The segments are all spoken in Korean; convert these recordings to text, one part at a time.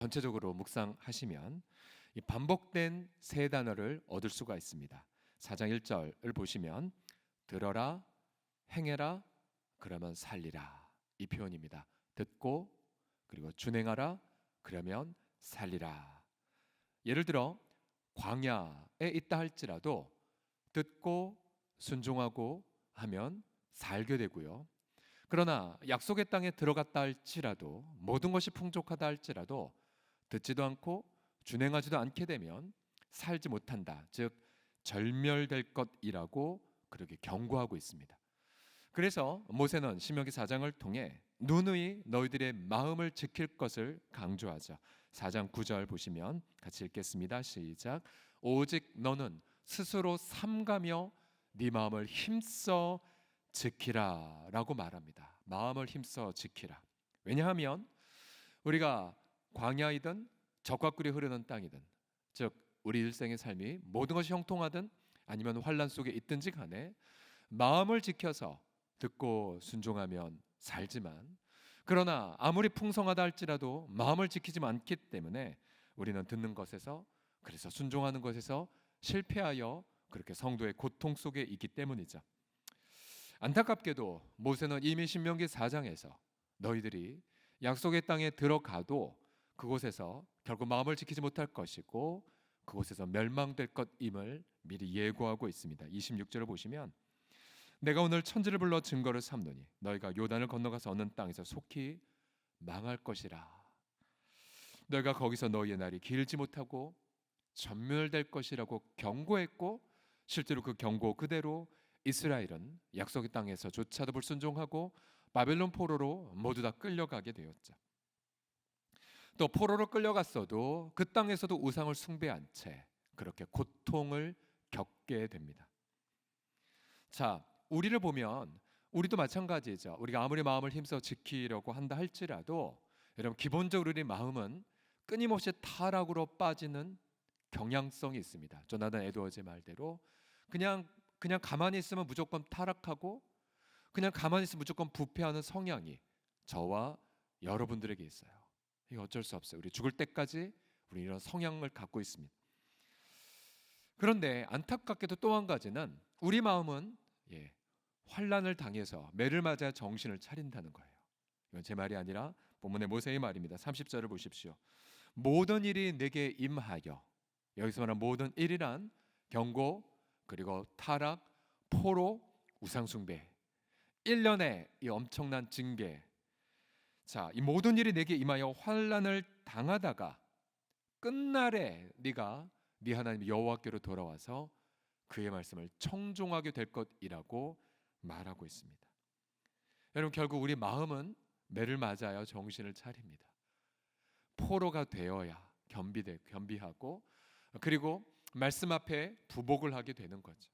전체적으로 묵상하시면 이 반복된 세 단어를 얻을 수가 있습니다. 4장 1절을 보시면 들어라, 행해라, 그러면 살리라, 이 표현입니다. 듣고 그리고 준행하라, 그러면 살리라. 예를 들어 광야에 있다 할지라도 듣고 순종하고 하면 살게 되고요. 그러나 약속의 땅에 들어갔다 할지라도 모든 것이 풍족하다 할지라도 듣지도 않고 준행하지도 않게 되면 살지 못한다, 즉 절멸될 것이라고 그렇게 경고하고 있습니다. 그래서 모세는 신명기 4장을 통해 누누이 너희들의 마음을 지킬 것을 강조하죠. 4장 9절 보시면 같이 읽겠습니다. 시작. 오직 너는 스스로 삼가며 네 마음을 힘써 지키라 라고 말합니다. 마음을 힘써 지키라. 왜냐하면 우리가 광야이든 적과 꿀이 흐르는 땅이든, 즉 우리 일생의 삶이 모든 것이 형통하든 아니면 환란 속에 있든지 간에 마음을 지켜서 듣고 순종하면 살지만, 그러나 아무리 풍성하다 할지라도 마음을 지키지 않기 때문에 우리는 듣는 것에서, 그래서 순종하는 것에서 실패하여 그렇게 성도의 고통 속에 있기 때문이죠. 안타깝게도 모세는 이미 신명기 4장에서 너희들이 약속의 땅에 들어가도 그곳에서 결국 마음을 지키지 못할 것이고 그곳에서 멸망될 것임을 미리 예고하고 있습니다. 26절을 보시면 내가 오늘 천지를 불러 증거를 삼노니 너희가 요단을 건너가서 얻는 땅에서 속히 망할 것이라. 너희가 거기서 너희의 날이 길지 못하고 전멸될 것이라고 경고했고, 실제로 그 경고 그대로 이스라엘은 약속의 땅에서조차도 불순종하고 바벨론 포로로 모두 다 끌려가게 되었죠. 또 포로로 끌려갔어도 그 땅에서도 우상을 숭배한 채 그렇게 고통을 겪게 됩니다. 자, 우리를 보면 우리도 마찬가지죠. 우리가 아무리 마음을 힘써 지키려고 한다 할지라도 여러분, 기본적으로 우리 마음은 끊임없이 타락으로 빠지는 경향성이 있습니다. 조나단 에드워즈의 말대로 그냥 가만히 있으면 무조건 타락하고 그냥 가만히 있으면 무조건 부패하는 성향이 저와 여러분들에게 있어요. 이게 어쩔 수 없어요. 우리 죽을 때까지 우리 이런 성향을 갖고 있습니다. 그런데 안타깝게도 또 한 가지는 우리 마음은 환란을 당해서 매를 맞아야 정신을 차린다는 거예요. 이건 제 말이 아니라 본문의 모세의 말입니다. 30절을 보십시오. 모든 일이 내게 임하여, 여기서 말하는 모든 일이란 경고, 그리고 타락, 포로, 우상숭배, 1년의 이 엄청난 징계. 자, 이 모든 일이 내게 임하여 환란을 당하다가 끝날에 네가 네 하나님 여호와께로 돌아와서 그의 말씀을 청종하게 될 것이라고 말하고 있습니다. 여러분, 결국 우리 마음은 매를 맞아야 정신을 차립니다. 포로가 되어야 겸비하고 그리고 말씀 앞에 부복을 하게 되는 거죠.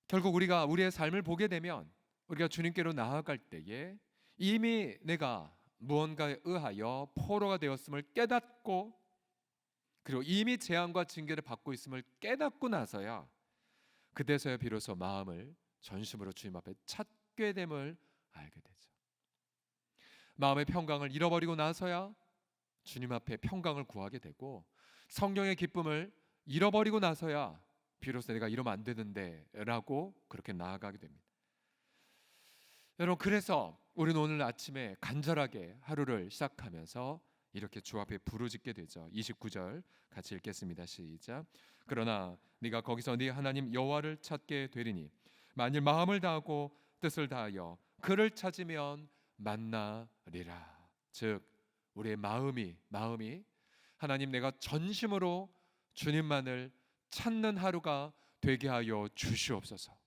결국 우리가 우리의 삶을 보게 되면 우리가 주님께로 나아갈 때에 이미 내가 무언가에 의하여 포로가 되었음을 깨닫고, 그리고 이미 재앙과 징계를 받고 있음을 깨닫고 나서야 그때서야 비로소 마음을 전심으로 주님 앞에 찾게 됨을 알게 되죠. 마음의 평강을 잃어버리고 나서야 주님 앞에 평강을 구하게 되고, 성령의 기쁨을 잃어버리고 나서야 비로소 내가 이러면 안 되는데 라고 그렇게 나아가게 됩니다. 여러분, 그래서 우리는 오늘 아침에 간절하게 하루를 시작하면서 이렇게 주 앞에 부르짖게 되죠. 29절 같이 읽겠습니다. 시작. 그러나 네가 거기서 네 하나님 여호와를 찾게 되리니 만일 마음을 다하고 뜻을 다하여 그를 찾으면 만나리라. 즉 우리의 마음이 하나님, 내가 전심으로 주님만을 찾는 하루가 되게 하여 주시옵소서.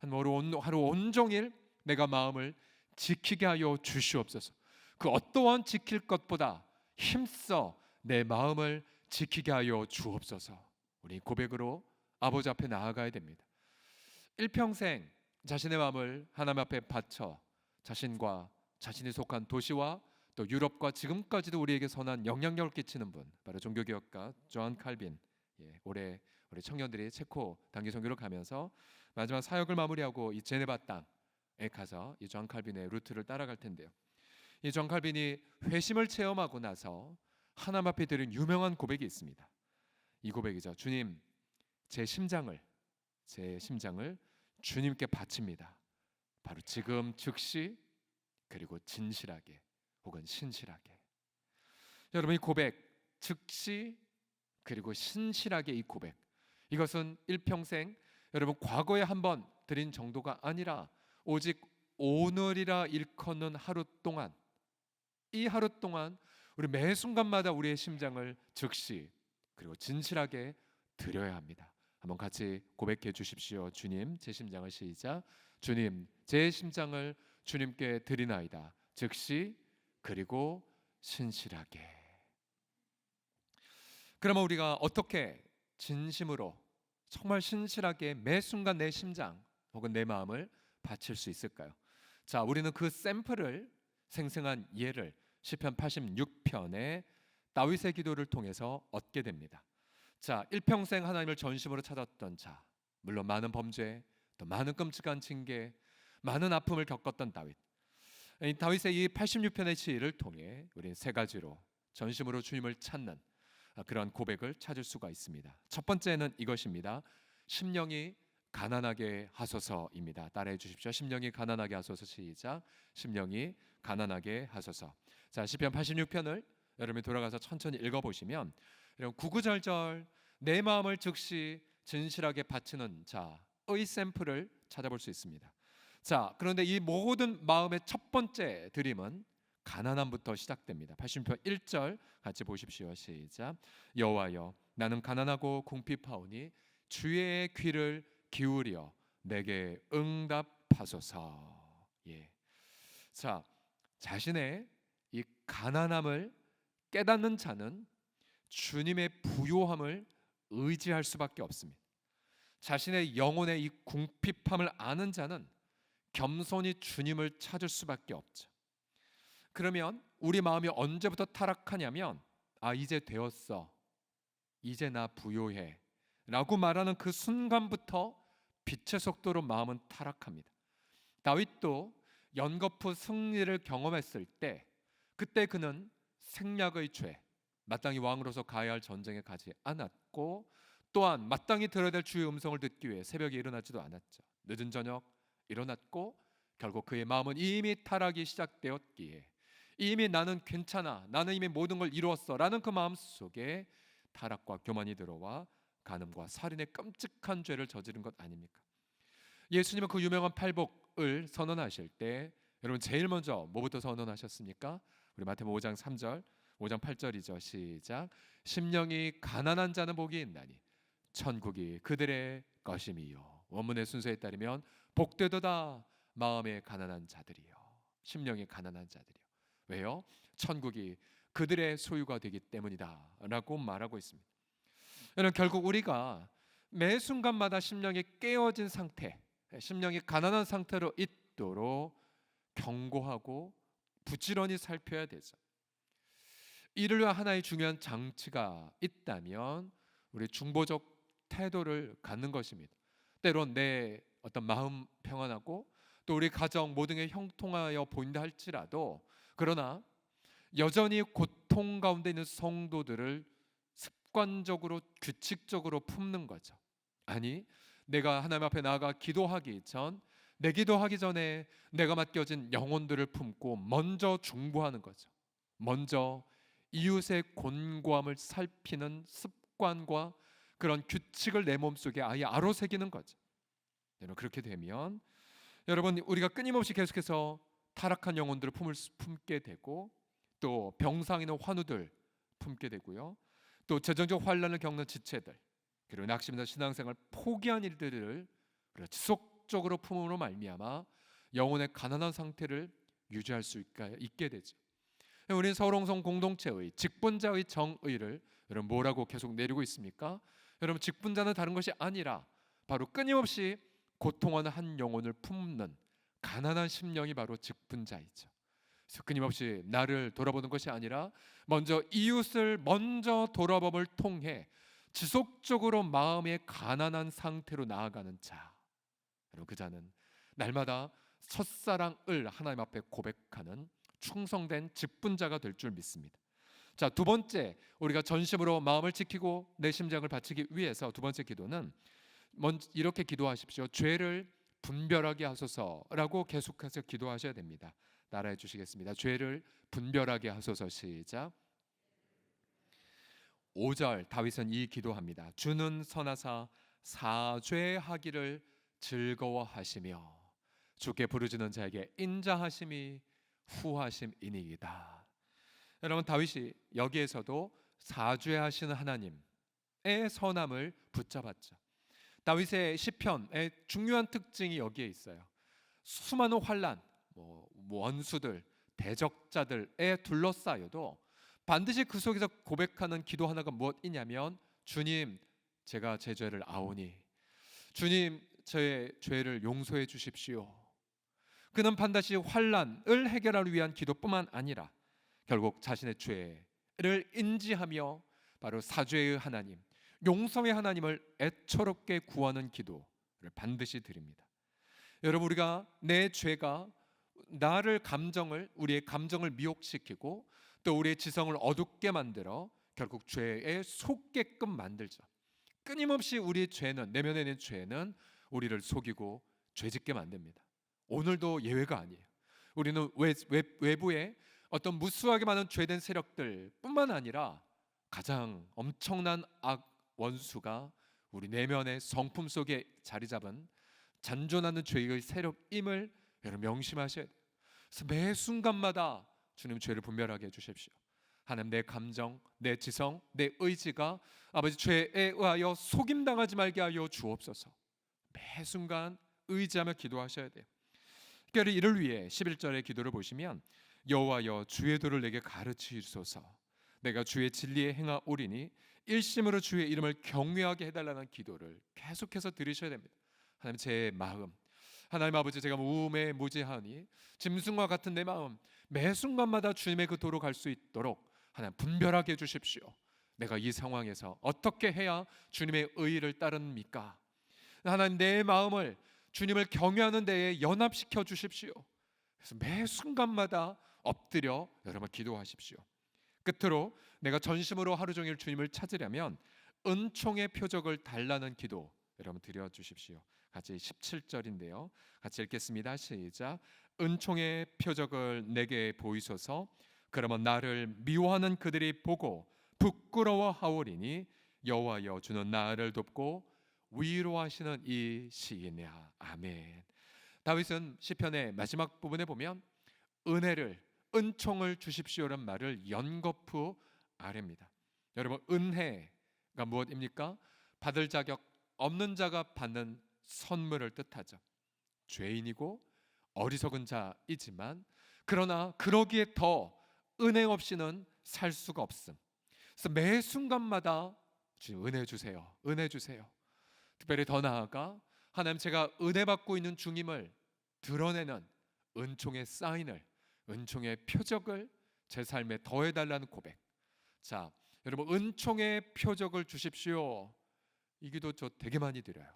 하루 온종일 내가 마음을 지키게 하여 주시옵소서. 그 어떠한 지킬 것보다 힘써 내 마음을 지키게 하여 주옵소서. 우리 고백으로 아버지 앞에 나아가야 됩니다. 일평생 자신의 마음을 하나님 앞에 바쳐 자신과 자신이 속한 도시와 또 유럽과 지금까지도 우리에게 선한 영향력을 끼치는 분, 바로 종교개혁가 존 칼빈. 올해 우리 청년들이 체코 단기 선교를 가면서 마지막 사역을 마무리하고 이 제네바 땅에 가서 이 존 칼빈의 루트를 따라갈 텐데요. 이 존 칼빈이 회심을 체험하고 나서 하나님 앞에 드린 유명한 고백이 있습니다. 이 고백이죠. 주님, 제 심장을 주님께 바칩니다. 바로 지금 즉시, 그리고 진실하게, 혹은 신실하게. 여러분, 이 고백, 즉시 그리고 신실하게, 이 고백, 이것은 일평생 여러분 과거에 한번 드린 정도가 아니라 오직 오늘이라 일컫는 하루 동안, 이 하루 동안 우리 매 순간마다 우리의 심장을 즉시 그리고 진실하게 드려야 합니다. 한번 같이 고백해 주십시오. 주님, 제 심장을, 시작. 주님, 제 심장을 주님께 드리나이다. 즉시 그리고 신실하게. 그러면 우리가 어떻게 진심으로 정말 신실하게 매 순간 내 심장 혹은 내 마음을 바칠 수 있을까요? 자, 우리는 그 샘플을, 생생한 예를 시편 86편의 다윗의 기도를 통해서 얻게 됩니다. 자, 일평생 하나님을 전심으로 찾았던 자, 물론 많은 범죄, 또 많은 끔찍한 징계, 많은 아픔을 겪었던 다윗. 이 다윗의 이 86편의 시를 통해 우리는 세 가지로 전심으로 주님을 찾는 그런 고백을 찾을 수가 있습니다. 첫 번째는 이것입니다. 심령이 가난하게 하소서입니다. 따라해 주십시오. 심령이 가난하게 하소서. 시작. 심령이 가난하게 하소서. 자, 시편 86편을 여러분이 돌아가서 천천히 읽어보시면 이런 구구절절 내 마음을 즉시 진실하게 바치는 자의 샘플을 찾아볼 수 있습니다. 자, 그런데 이 모든 마음의 첫 번째 드림은 가난함부터 시작됩니다. 86편 1절 같이 보십시오. 시작. 여호와여, 나는 가난하고 궁핍하오니 주의 귀를 기울여 내게 응답하소서. 예. 자, 자신의 이 가난함을 깨닫는 자는 주님의 부요함을 의지할 수밖에 없습니다. 자신의 영혼의 이 궁핍함을 아는 자는 겸손히 주님을 찾을 수밖에 없죠. 그러면 우리 마음이 언제부터 타락하냐면, 아, 이제 되었어, 이제 나 부요해 라고 말하는 그 순간부터 빛의 속도로 마음은 타락합니다. 다윗도 연거푸 승리를 경험했을 때, 그때 그는 생략의 죄, 마땅히 왕으로서 가야 할 전쟁에 가지 않았고, 또한 마땅히 들어야 될 주의 음성을 듣기 위해 새벽에 일어나지도 않았죠. 늦은 저녁 일어났고, 결국 그의 마음은 이미 타락이 시작되었기에, 이미 나는 괜찮아, 나는 이미 모든 걸 이루었어 라는 그 마음 속에 타락과 교만이 들어와 간음과 살인의 끔찍한 죄를 저지른 것 아닙니까? 예수님은 그 유명한 팔복을 선언하실 때 여러분 제일 먼저 뭐부터 선언하셨습니까? 우리 마태복음 5장 3절, 5장 8절이죠. 시작. 심령이 가난한 자는 복이 있나니 천국이 그들의 것임이요. 원문의 순서에 따르면 복되도다 마음에 가난한 자들이요, 심령이 가난한 자들이요. 왜요? 천국이 그들의 소유가 되기 때문이다 라고 말하고 있습니다. 여러분, 결국 우리가 매 순간마다 심령이 깨어진 상태, 심령이 가난한 상태로 있도록 경고하고 부지런히 살펴야 되죠. 이를 위한 하나의 중요한 장치가 있다면 우리 중보적 태도를 갖는 것입니다. 때론 내 어떤 마음 평안하고 또 우리 가정 모든 게 형통하여 보인다 할지라도, 그러나 여전히 고통 가운데 있는 성도들을 습관적으로 규칙적으로 품는 거죠. 아니, 내가 하나님 앞에 나아가 기도하기 전, 내 기도하기 전에 내가 맡겨진 영혼들을 품고 먼저 중보하는 거죠. 먼저 이웃의 곤고함을 살피는 습관과 그런 규칙을 내 몸속에 아예 아로새기는 거죠. 여러분, 그렇게 되면 여러분, 우리가 끊임없이 계속해서 타락한 영혼들을 품게 되고, 또 병상 있는 환우들 품게 되고요, 또 재정적 환란을 겪는 지체들, 그리고 낙심이나 신앙생활 포기한 일들을 지속적으로 품음으로 말미암아 영혼의 가난한 상태를 유지할 수 있게 되죠. 우리는 서울홍성 공동체의 직분자의 정의를 여러분 뭐라고 계속 내리고 있습니까? 여러분, 직분자는 다른 것이 아니라 바로 끊임없이 고통하는 한 영혼을 품는 가난한 심령이 바로 직분자이죠. 그래서 끊임없이 나를 돌아보는 것이 아니라 먼저 이웃을 먼저 돌아봄을 통해 지속적으로 마음의 가난한 상태로 나아가는 자, 여러분, 그 자는 날마다 첫사랑을 하나님 앞에 고백하는 충성된 직분자가 될 줄 믿습니다. 자, 두 번째, 우리가 전심으로 마음을 지키고 내 심장을 바치기 위해서 두 번째 기도는 먼저 이렇게 기도하십시오. 죄를 분별하게 하소서라고 계속해서 기도하셔야 됩니다. 따라해 주시겠습니다. 죄를 분별하게 하소서. 시작. 5절 다윗은 이 기도합니다. 주는 선하사 사죄하기를 즐거워하시며 주께 부르짖는 자에게 인자하심이 후하심이니이다. 여러분, 다윗이 여기에서도 사죄하시는 하나님의 선함을 붙잡았죠. 다윗의 시편의 중요한 특징이 여기에 있어요. 수많은 환난, 원수들, 대적자들에 둘러싸여도 반드시 그 속에서 고백하는 기도 하나가 무엇이냐면, 주님, 제가 제 죄를 아오니 주님, 저의 죄를 용서해 주십시오. 그는 반드시 환난을 해결하기 위한 기도뿐만 아니라 결국 자신의 죄를 인지하며 바로 사죄의 하나님, 용서의 하나님을 애처롭게 구하는 기도를 반드시 드립니다. 여러분, 우리가 내 죄가 우리의 감정을 미혹시키고 또 우리의 지성을 어둡게 만들어 결국 죄에 속게끔 만들죠. 끊임없이 우리의 죄는, 내면에 있는 죄는 우리를 속이고 죄짓게 만듭니다. 오늘도 예외가 아니에요. 우리는 외부에 어떤 무수하게 많은 죄된 세력들 뿐만 아니라 가장 엄청난 원수가 우리 내면의 성품 속에 자리 잡은 잔존하는 죄의 세력임을 여러분 명심하셔야 돼요. 그래서 매 순간마다 주님, 죄를 분별하게 해주십시오. 하나님, 내 감정, 내 지성, 내 의지가 아버지 죄에 의하여 속임당하지 말게 하여 주옵소서. 매 순간 의지하며 기도하셔야 돼요. 특별히 이를 위해 11절의 기도를 보시면, 여호와여 주의 도를 내게 가르치소서. 내가 주의 진리에 행하오리니 일심으로 주의 이름을 경외하게 해달라는 기도를 계속해서 드리셔야 됩니다. 하나님, 제 마음, 하나님 아버지, 제가 우음에 무지하니 짐승과 같은 내 마음, 매 순간마다 주님의 그 도로 갈 수 있도록 하나님 분별하게 해주십시오. 내가 이 상황에서 어떻게 해야 주님의 의를 따릅니까? 하나님, 내 마음을 주님을 경외하는 데에 연합시켜 주십시오. 그래서 매 순간마다 엎드려 여러분 기도하십시오. 끝으로 내가 전심으로 하루 종일 주님을 찾으려면 은총의 표적을 달라는 기도 여러분 드려 주십시오. 같이 17절인데요. 같이 읽겠습니다. 시작. 은총의 표적을 내게 보이소서. 그러면 나를 미워하는 그들이 보고 부끄러워하오리니 여호와여 주는 나를 돕고 위로하시는 이 시이냐. 아멘. 다윗은 시편의 마지막 부분에 보면 은총을 주십시오란 말을 연거푸 아뢰입니다. 여러분, 은혜가 무엇입니까? 받을 자격 없는 자가 받는 선물을 뜻하죠. 죄인이고 어리석은 자이지만 그러나 그러기에 더 은혜 없이는 살 수가 없음. 그래서 매 순간마다 주님, 은혜 주세요. 은혜 주세요. 특별히 더 나아가 하나님, 제가 은혜 받고 있는 중임을 드러내는 은총의 사인을, 은총의 표적을 제 삶에 더해달라는 고백. 자, 여러분, 은총의 표적을 주십시오. 이 기도 저 되게 많이 드려요.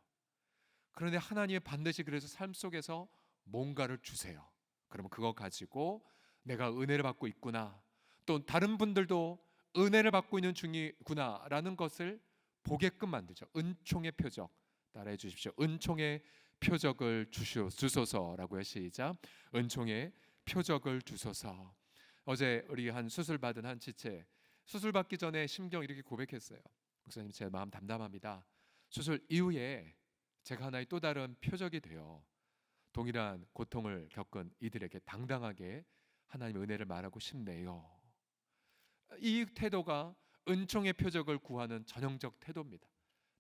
그런데 하나님이 반드시 그래서 삶 속에서 뭔가를 주세요. 그러면 그거 가지고 내가 은혜를 받고 있구나, 또 다른 분들도 은혜를 받고 있는 중이구나라는 것을 보게끔 만들죠. 은총의 표적 따라해 주십시오. 은총의 표적을 주소서라고요. 시작. 은총의 표적을 주소서. 어제 우리 한 수술 받은 한 지체, 수술 받기 전에 심경 이렇게 고백했어요. 목사님, 제 마음 담담합니다. 수술 이후에 제가 하나의 또 다른 표적이 되어 동일한 고통을 겪은 이들에게 당당하게 하나님의 은혜를 말하고 싶네요. 이 태도가 은총의 표적을 구하는 전형적 태도입니다.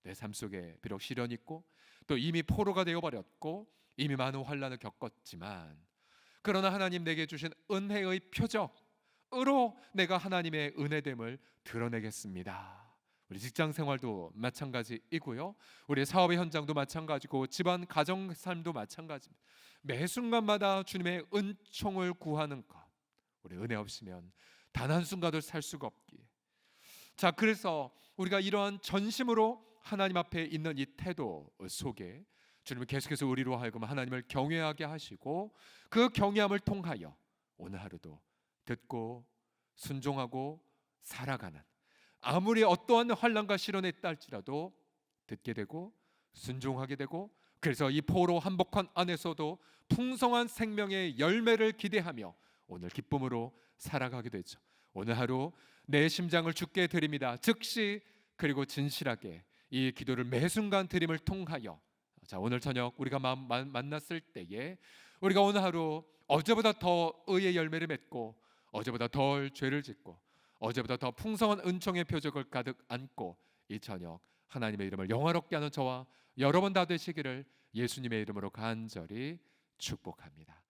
내 삶 속에 비록 시련이 있고 또 이미 포로가 되어버렸고 이미 많은 환난을 겪었지만, 그러나 하나님 내게 주신 은혜의 표적으로 내가 하나님의 은혜됨을 드러내겠습니다. 우리 직장 생활도 마찬가지이고요, 우리 사업의 현장도 마찬가지고 집안 가정 삶도 마찬가지입니다. 매 순간마다 주님의 은총을 구하는 것, 우리 은혜 없으면 단 한순간도 살 수가 없기에. 자, 그래서 우리가 이러한 전심으로 하나님 앞에 있는 이 태도 속에 주님은 계속해서 우리로 하여금 하나님을 경외하게 하시고 그 경외함을 통하여 오늘 하루도 듣고 순종하고 살아가는, 아무리 어떠한 환난과 시련에 있다 할지라도 듣게 되고 순종하게 되고, 그래서 이 포로 한복판 안에서도 풍성한 생명의 열매를 기대하며 오늘 기쁨으로 살아가게 되죠. 오늘 하루 내 심장을 주께 드립니다. 즉시 그리고 진실하게 이 기도를 매 순간 드림을 통하여, 자, 오늘 저녁 우리가 만났을 때에 우리가 오늘 하루 어제보다 더 의의 열매를 맺고, 어제보다 덜 죄를 짓고, 어제보다 더 풍성한 은총의 표적을 가득 안고 이 저녁 하나님의 이름을 영화롭게 하는 저와 여러분 다 되시기를 예수님의 이름으로 간절히 축복합니다.